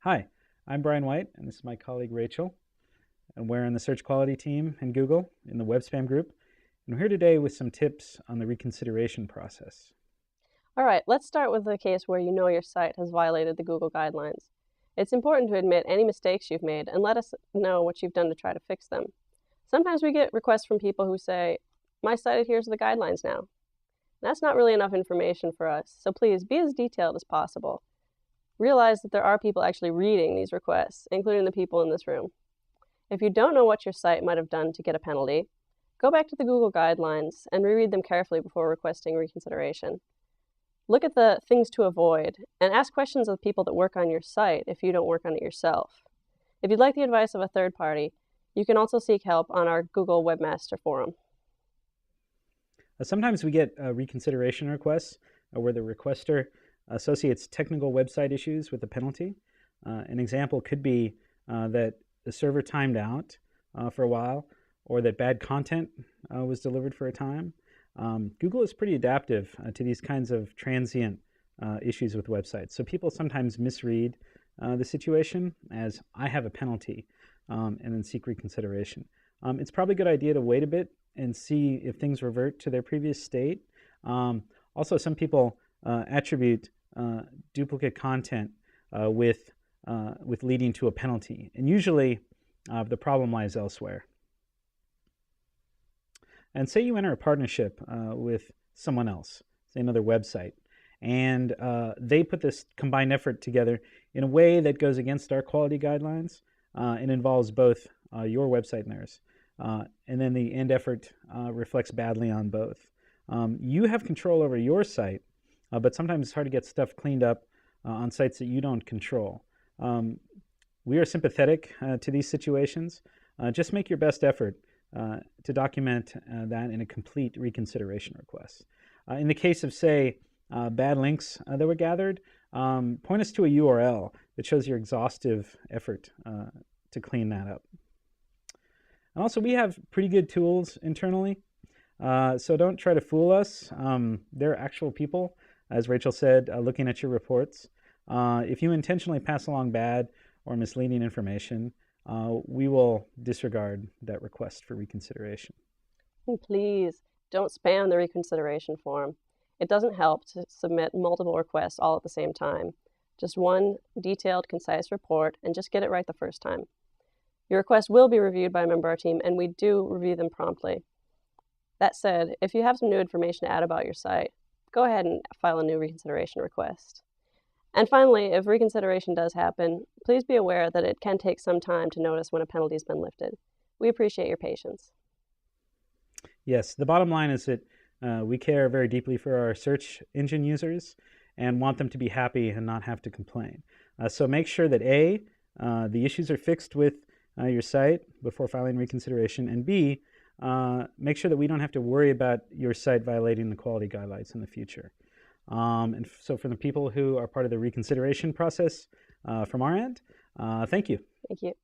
Hi, I'm Brian White, and this is my colleague Rachel, and we're in the search quality team in Google in the web spam group. And we're here today with some tips on the reconsideration process. All right, let's start with the case where you know your site has violated the Google guidelines. It's important to admit any mistakes you've made and let us know what you've done to try to fix them. Sometimes we get requests from people who say, "My site adheres to the guidelines now." That's not really enough information for us, so please be as detailed as possible. Realize that there are people actually reading these requests, including the people in this room. If you don't know what your site might have done to get a penalty, go back to the Google guidelines and reread them carefully before requesting reconsideration. Look at the things to avoid and ask questions of people that work on your site if you don't work on it yourself. If you'd like the advice of a third party, you can also seek help on our Google Webmaster Forum. Sometimes we get reconsideration requests where the requester associates technical website issues with a penalty. An example could be that the server timed out for a while, or that bad content was delivered for a time. Google is pretty adaptive to these kinds of transient issues with websites. So people sometimes misread the situation as "I have a penalty" and then seek reconsideration. It's probably a good idea to wait a bit and see if things revert to their previous state. Also, some people attribute duplicate content with leading to a penalty, and usually the problem lies elsewhere. And say you enter a partnership with someone else, say another website, and they put this combined effort together in a way that goes against our quality guidelines and involves both your website and theirs. And then the end effort reflects badly on both. You have control over your site, but sometimes it's hard to get stuff cleaned up on sites that you don't control. We are sympathetic to these situations. Just make your best effort to document that in a complete reconsideration request. In the case of, say, bad links that were gathered, point us to a URL that shows your exhaustive effort to clean that up. And also, we have pretty good tools internally, so don't try to fool us. They're actual people, as Rachel said, looking at your reports. If you intentionally pass along bad or misleading information, we will disregard that request for reconsideration. Please don't spam the reconsideration form. It doesn't help to submit multiple requests all at the same time. Just one detailed, concise report, and just get it right the first time. Your request will be reviewed by a member of our team, and we do review them promptly. That said, if you have some new information to add about your site, go ahead and file a new reconsideration request. And finally, if reconsideration does happen, please be aware that it can take some time to notice when a penalty has been lifted. We appreciate your patience. Yes, the bottom line is that we care very deeply for our search engine users and want them to be happy and not have to complain. So make sure that A, the issues are fixed with your site before filing reconsideration, and B, make sure that we don't have to worry about your site violating the quality guidelines in the future. And so for the people who are part of the reconsideration process from our end, thank you. Thank you.